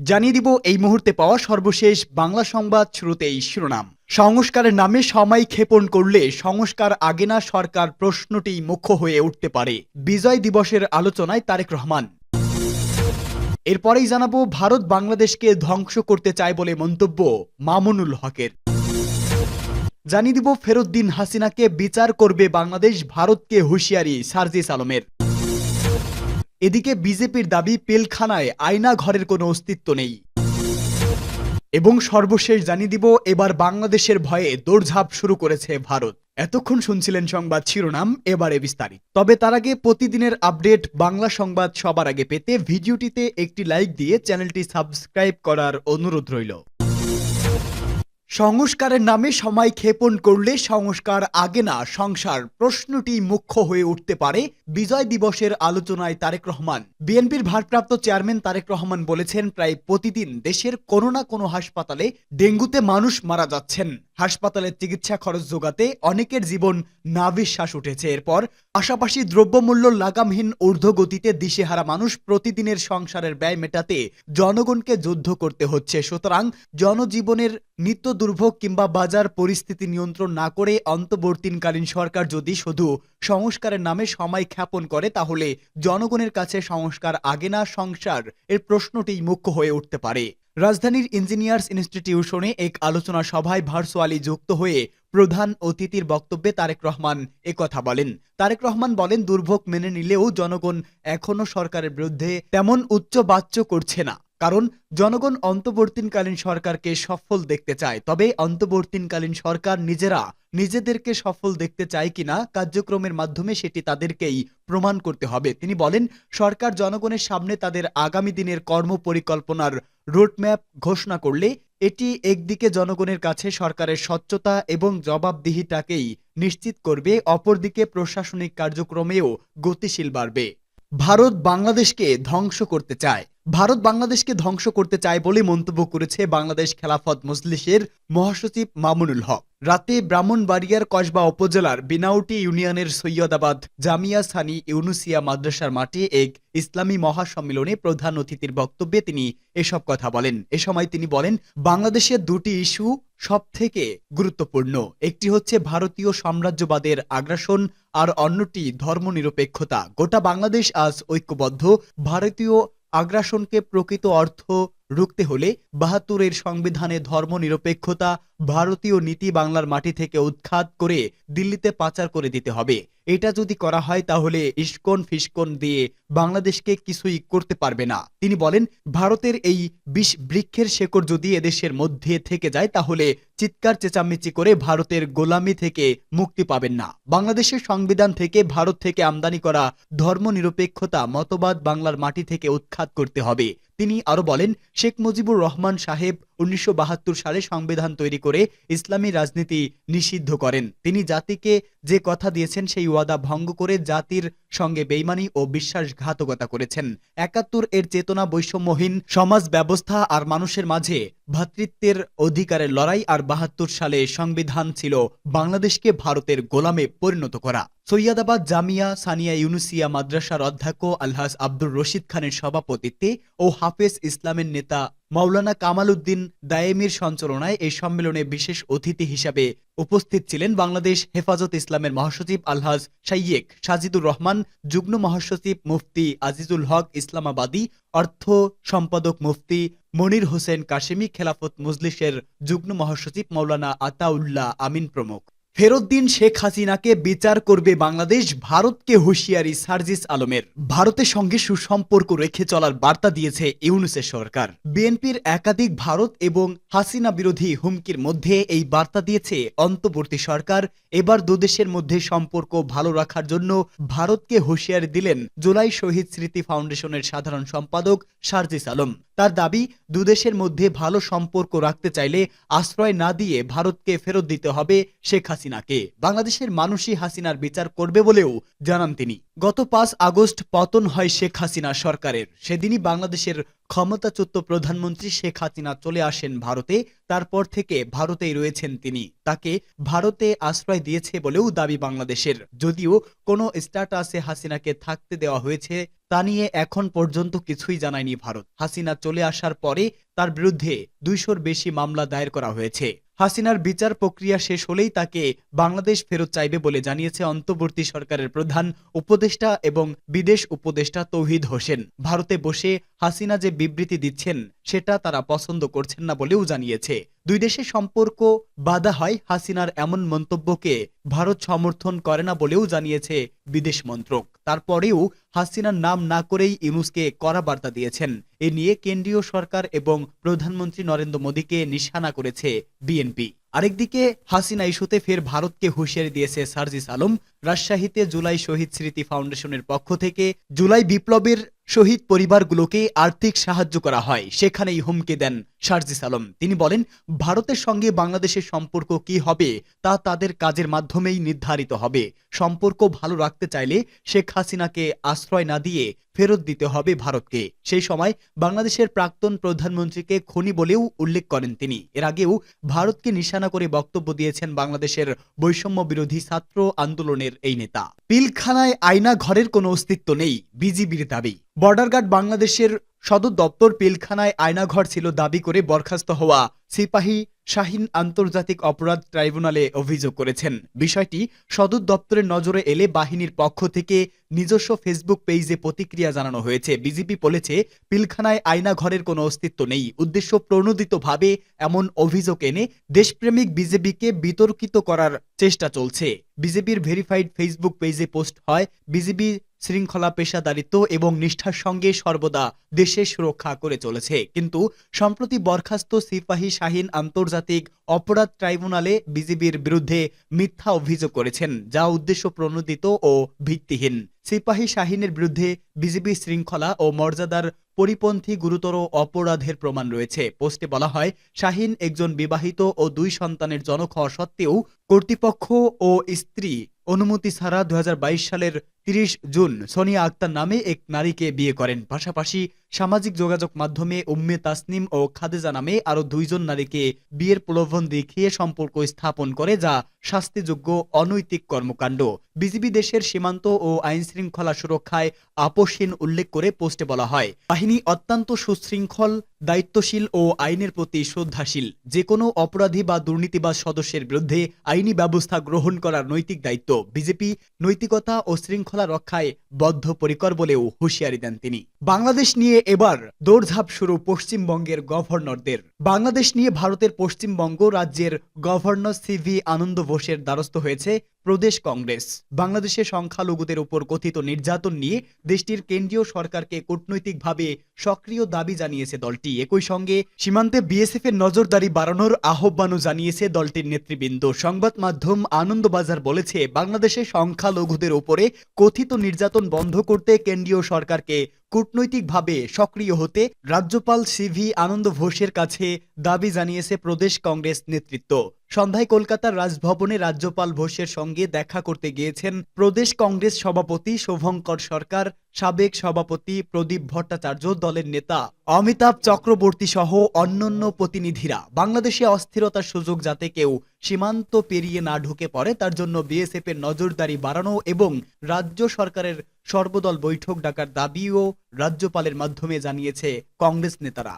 জানিয়ে দিব এই মুহূর্তে পাওয়া সর্বশেষ বাংলা সংবাদ। শুরুতেই শিরোনাম। সংস্কারের নামে সময় ক্ষেপণ করলে সংস্কার আগে না সরকার, প্রশ্নটি মুখ্য হয়ে উঠতে পারে। বিজয় দিবসের আলোচনায় তারেক রহমান। এরপরেই জানাবো ভারত বাংলাদেশকে ধ্বংস করতে চায় বলে মন্তব্য মামুনুল হকের। জানিয়ে দিব ফেরত দিন হাসিনাকে, বিচার করবে বাংলাদেশ, ভারতকে হুঁশিয়ারি সার্জিস আলমের। এদিকে বিজেপির দাবি পিলখানায় আয়না ঘরের কোনো অস্তিত্ব নেই। এবং সর্বশেষ জানিয়ে দিব এবার বাংলাদেশের ভয়ে দৌড়ঝাঁপ শুরু করেছে ভারত। এতক্ষণ শুনছিলেন সংবাদ শিরোনাম, এবারে বিস্তারিত। তবে তার আগে প্রতিদিনের আপডেট বাংলা সংবাদ সবার আগে পেতে ভিডিওটিতে একটি লাইক দিয়ে চ্যানেলটি সাবস্ক্রাইব করার অনুরোধ রইল। সংস্কারের নামে সময় ক্ষেপণ করলে সংস্কার আগে না সংসার, প্রশ্নটি মুখ্য হয়ে উঠতে পারে। বিজয় দিবসের আলোচনায় তারেক রহমান। বিএনপির ভারপ্রাপ্ত চেয়ারম্যান তারেক রহমান বলেছেন, প্রায় প্রতিদিন দেশের কোনো না কোনো হাসপাতালে ডেঙ্গুতে মানুষ মারা যাচ্ছেন। হাসপাতালের চিকিৎসা খরচ যোগাতে অনেকের জীবন নাভিশ্বাস উঠেছে। এরপর পাশাপাশি দ্রব্যমূল্য লাগামহীন ঊর্ধ্বগতিতে দিশেহারা মানুষ, প্রতিদিনের সংসারের ব্যয় মেটাতে জনগণকে যুদ্ধ করতে হচ্ছে। সুতরাং জনজীবনের নিত্য দুর্ভোগ কিংবা বাজার পরিস্থিতি নিয়ন্ত্রণ না করে অন্তর্বর্তীকালীন সরকার যদি শুধু সংস্কারের নামে সময় ক্ষেপণ করে, তাহলে জনগণের কাছে সংস্কার আগে না সংসার, এর প্রশ্নটি মুখ্য হয়ে উঠতে পারে। রাজধানীর ইঞ্জিনিয়ার্স ইনস্টিটিউশনে এক আলোচনা সভায় ভার্চুয়ালি যুক্ত হয়ে প্রধান অতিথির বক্তব্যে তারেক রহমান একথা বলেন। তারেক রহমান বলেন, দুর্ভোগ মেনে নিলেও জনগণ এখনো সরকারের বিরুদ্ধে তেমন উচ্চবাচ্য করছে না, কারণ জনগণ অন্তর্বর্তীকালীন সরকারকে সফল দেখতে চায়। তবে অন্তর্বর্তীকালীন সরকার নিজেদেরকে সফল দেখতে চায় কিনা কার্যক্রমের মাধ্যমে সেটি তাদেরকেই প্রমাণ করতে হবে। তিনি বলেন, সরকার জনগণের সামনে তাদের আগামী দিনের কর্মপরিকল্পনার রোডম্যাপ ঘোষণা করলে এটি একদিকে জনগণের কাছে সরকারের স্বচ্ছতা এবং জবাবদিহিতাকেই নিশ্চিত করবে, অপরদিকে প্রশাসনিক কার্যক্রমেও গতিশীল বাড়বে। ভারত বাংলাদেশকে ধ্বংস করতে চায়। ভারত বাংলাদেশকে ধ্বংস করতে চায় বলে মন্তব্য করেছে বাংলাদেশ খেলাফত মজলিসের মহাসচিব মামুনুল হক। রাতে ব্রাহ্মণবাড়িয়ার কসবা উপজেলার বিনাউটি ইউনিয়নের সৈয়দাবাদ জামিয়া সানি ইউনুসিয়া মাদ্রাসার মাঠে এক ইসলামী মহাসম্মেলনে প্রধান অতিথির বক্তব্যে তিনি এসব কথা বলেন। এ সময় তিনি বলেন, বাংলাদেশের দুটি ইস্যু সবথেকে গুরুত্বপূর্ণ। একটি হচ্ছে ভারতীয় সাম্রাজ্যবাদের আগ্রাসন, আর অন্যটি ধর্মনিরপেক্ষতা। গোটা বাংলাদেশ আজ ঐক্যবদ্ধ। ভারতীয় আগ্রাসনকে প্রকৃত অর্থ রুখতে হলে ৭২-এর সংবিধানে ধর্মনিরপেক্ষতা, ভারতীয় নীতি বাংলার মাটি থেকে উৎখাত করে দিল্লিতে পাচার করে দিতে হবে। এটা যদি করা হয় তাহলে ইস্কন ফিস্কন দিয়ে বাংলাদেশকে কিছুই করতে পারবে না। তিনি বলেন, ভারতের এই বিষ বৃক্ষের শেকড় যদি এদেশের মধ্যে থেকে যায় তাহলে চিৎকার চেঁচামেচি করে ভারতের গোলামি থেকে মুক্তি পাবেন না। বাংলাদেশের সংবিধান থেকে ভারত থেকে আমদানি করা ধর্মনিরপেক্ষতা মতবাদ বাংলার মাটি থেকে উৎখাত করতে হবে। তিনি আরো বলেন, শেখ মুজিবুর রহমান সাহেব ১৯৭২ সালে সংবিধান তৈরি করে ইসলামী রাজনীতি নিষিদ্ধ করেন। তিনি জাতিকে যে কথা দিয়েছেন সেই ওয়াদা ভঙ্গ করে জাতির সঙ্গে বেইমানি ও বিশ্বাসঘাতকতা করেছেন। ৭১-এর চেতনা বৈষম্যহীন সমাজ ব্যবস্থা আর মানুষের মাঝে ভ্রাতৃত্বের অধিকারের লড়াই, আর ৭২ সালে সংবিধান ছিল বাংলাদেশকে ভারতের গোলামে পরিণত করা। সৈয়দাবাদ জামিয়া সানিয়া ইউনুসিয়া মাদ্রাসার অধ্যক্ষ আলহাজ আব্দুর রশিদ খানের সভাপতিত্বে ও হাফেজ ইসলামের নেতা মাওলানা কামাল উদ্দিন দায়েমির সঞ্চালনায় এই সম্মেলনে বিশেষ অতিথি হিসাবে উপস্থিত ছিলেন বাংলাদেশ হেফাজত ইসলামের মহাসচিব আলহাজ শাইয়েক সাজিদুর রহমান, যুগ্ম মহাসচিব মুফতি আজিজুল হক ইসলামাবাদী, অর্থ সম্পাদক মুফতি মনির হোসেন কাশেমি, খেলাফত মজলিসের যুগ্ম মহাসচিব মাওলানা আতাউল্লাহ আমিন প্রমুখ। ফেরত দিন শেখ হাসিনাকে, বিচার করবে বাংলাদেশ, ভারতকে হুঁশিয়ারি সার্জিস আলমের। ভারতের সঙ্গে সুসম্পর্ক রেখে চলার বার্তা দিয়েছে ইউনূসের সরকার। বিএনপির একাধিক ভারত এবং হাসিনা বিরোধী হুমকির মধ্যে এই বার্তা দিয়েছে অন্তর্বর্তী সরকার। এবার দুদেশের মধ্যে সম্পর্ক ভালো রাখার জন্য ভারতকে হুঁশিয়ারি দিলেন জুলাই শহীদ স্মৃতি ফাউন্ডেশনের সাধারণ সম্পাদক সার্জিস আলম। তার দাবি, দুদেশের মধ্যে ভালো সম্পর্ক রাখতে চাইলে আশ্রয় না দিয়ে ভারতকে ফেরত দিতে হবে শেখ হাসিনাকে। বাংলাদেশের মানুষই হাসিনার বিচার করবে বলেও জানান তিনি। গত ৫ আগস্ট পতন হয় শেখ হাসিনা সরকারের। সেদিনই বাংলাদেশের ক্ষমতাচ্যুত প্রধানমন্ত্রী শেখ হাসিনা চলে আসেন ভারতে, তারপর থেকে ভারতেই রয়েছেন তিনি। তাকে ভারতে আশ্রয় দিয়েছে বলেও দাবি বাংলাদেশের। যদিও কোনো স্ট্যাটাসে হাসিনাকে থাকতে দেওয়া হয়েছে তা নিয়ে এখন পর্যন্ত কিছুই জানায়নি ভারত। হাসিনা চলে আসার পরে তার বিরুদ্ধে ২০০-র বেশি মামলা দায়ের করা হয়েছে। হাসিনার বিচার প্রক্রিয়া শেষ হলেই তাকে বাংলাদেশ ফেরত চাইবে বলে জানিয়েছে অন্তর্বর্তী সরকারের প্রধান উপদেষ্টা এবং বিদেশ উপদেষ্টা তৌহিদ হোসেন। ভারতে বসে হাসিনা যে বিবৃতি দিচ্ছেন সেটা তারা পছন্দ করছেন না বলেও জানিয়েছে। দুই দেশের সম্পর্ক বাধা হয় হাসিনার এমন মন্তব্যকে ভারত সমর্থন করে না বলেও জানিয়েছে বিদেশ মন্ত্রক। তারপরেও হাসিনার নাম না করেই ইউনূসকে কড়া বার্তা দিয়েছেন। এ নিয়ে কেন্দ্রীয় সরকার এবং প্রধানমন্ত্রী নরেন্দ্র মোদীকে নিশানা করেছে বিএনপি। আরেকদিকে হাসিনা ইস্যুতে ফের ভারতকে হুঁশিয়ারি দিয়েছে সার্জিস আলম। রাজশাহীতে জুলাই শহীদ স্মৃতি ফাউন্ডেশনের পক্ষ থেকে জুলাই বিপ্লবের শহীদ পরিবারগুলোকে আর্থিক সাহায্য করা হয়, সেখানেই হুমকি দেন সার্জিস আলম। তিনি বলেন, ভারতের সঙ্গে বাংলাদেশের সম্পর্ক কি হবে তা তাদের কাজের মাধ্যমেই নির্ধারিত হবে। সম্পর্ক ভালো রাখতে চাইলে শেখ হাসিনাকে আশ্রয় না দিয়ে ফেরত দিতে হবে ভারতকে। সেই সময় বাংলাদেশের প্রাক্তন প্রধানমন্ত্রীকে খুনি বলেও উল্লেখ করেন তিনি। এর আগেও ভারতকে নিশানা করে বক্তব্য দিয়েছেন বাংলাদেশের বৈষম্য বিরোধী ছাত্র আন্দোলনের এই নেতা। পিলখানায় আয়না ঘরের কোনো অস্তিত্ব নেই, বিজিবির দাবি। বর্ডার গার্ড বাংলাদেশের সদর দপ্তর পিলখানায় আয়নাঘর ছিল দাবি করে বরখাস্ত হওয়া সিপাহী শাহীন আন্তর্জাতিক অপরাধ ট্রাইব্যুনালে অভিযোগ করেছেন। বিষয়টি সদর দপ্তরের নজরে এলে বাহিনীর পক্ষ থেকে নিজস্ব ফেসবুক পেজে প্রতিক্রিয়া জানানো হয়েছে। বিজিবি বলেছে, পিলখানায় আয়নাঘরের কোনো অস্তিত্ব নেই। উদ্দেশ্য প্রণোদিতভাবে এমন অভিযোগ এনে দেশপ্রেমিক বিজেপিকে বিতর্কিত করার চেষ্টা চলছে। বিজেপির ভেরিফাইড ফেসবুক পেজে পোস্ট হয়, বিজিবি শৃঙ্খলা, পেশাদারিত্ব এবং নিষ্ঠার সঙ্গে সর্বদা দেশের সুরক্ষা করে চলেছে। কিন্তু সম্প্রতি বরখাস্ত সিপাহী শাহীন আন্তর্জাতিক অপরাধ ট্রাইব্যুনালে বিজিবির বিরুদ্ধে মিথ্যা অভিযোগ করেছেন, যা উদ্দেশ্য প্রণোদিত ও ভিত্তিহীন। সিপাহী শাহীনের বিরুদ্ধে বিজিবি শৃঙ্খলা ও মর্যাদার পরিপন্থী গুরুতর অপরাধের প্রমাণ রয়েছে। পোস্টে বলা হয়, শাহীন একজন বিবাহিত ও 2 সন্তানের জনক হওয়া সত্ত্বেও কর্তৃপক্ষ ও স্ত্রী অনুমতি ছাড়া 2022 সালের 30 জুন সোনিয়া আক্তার নামে এক নারীকে বিয়ে করেন। পাশাপাশি সামাজিক যোগাযোগ মাধ্যমে উম্মে তাসনিম ও খাদেজা নামে আরো 2 জন নারীকে বিয়ের প্রলোভন দেখিয়ে সম্পর্ক স্থাপন করে, যা শাস্তিযোগ্য অনৈতিক কর্মকাণ্ড। বিজিবি দেশের সীমান্ত ও আইন শৃঙ্খলা সুরক্ষায় আপোষহীন উল্লেখ করে পোস্টে বলা হয়, বাহিনী অত্যন্ত সুশৃঙ্খল, দায়িত্বশীল ও আইনের প্রতি শ্রদ্ধাশীল। যে কোনো অপরাধী বা দুর্নীতিবাজ সদস্যের বিরুদ্ধে আইনি ব্যবস্থা গ্রহণ করার নৈতিক দায়িত্ব। বিজেপি নৈতিকতা ও শৃঙ্খলা রক্ষায় বদ্ধপরিকর বলেও হুঁশিয়ারি দেন তিনি। বাংলাদেশ নিয়ে এবার দৌড়ঝাঁপ শুরু পশ্চিমবঙ্গের গভর্নরদের। বাংলাদেশ নিয়ে ভারতের পশ্চিমবঙ্গ রাজ্যের গভর্নর সিভি আনন্দ বোসের দ্বারস্থ হয়েছে প্রদেশ কংগ্রেস। বাংলাদেশের সংখ্যালঘুদের উপর কথিত নির্যাতন নিয়ে দেশটির কেন্দ্রীয় সরকারকে কূটনৈতিকভাবে সক্রিয় দাবি জানিয়েছে দলটি। একই সঙ্গে সীমান্তে বিএসএফ এর নজরদারি বাড়ানোর আহ্বানও জানিয়েছে দলটির নেতৃবৃন্দ। সংবাদ মাধ্যম আনন্দবাজার বলেছে, বাংলাদেশের সংখ্যালঘুদের উপরে কথিত নির্যাতন বন্ধ করতে কেন্দ্রীয় সরকারকে কূটনৈতিকভাবে সক্রিয় হতে রাজ্যপাল সিভি আনন্দ ঘোষের কাছে দাবি জানিয়েছে প্রদেশ কংগ্রেস নেতৃত্ব। সন্ধ্যায় কলকাতার রাজভবনে রাজ্যপাল ঘোষের সঙ্গে দেখা করতে গিয়েছেন প্রদেশ কংগ্রেস সভাপতি শুভঙ্কর সরকার, সাবেক সভাপতি প্রদীপ ভট্টাচার্য, দলের নেতা অমিতাভ চক্রবর্তী সহ অন্যান্য প্রতিনিধিরা। বাংলাদেশে অস্থিরতার সুযোগ যাতে কেউ সীমান্ত পেরিয়ে না ঢুকে পড়ে তার জন্য বিএসএফ এর নজরদারি বাড়ানো এবং রাজ্য সরকারের সর্বদল বৈঠক ডাকার দাবিও রাজ্যপালের মাধ্যমে জানিয়েছে কংগ্রেস নেতারা।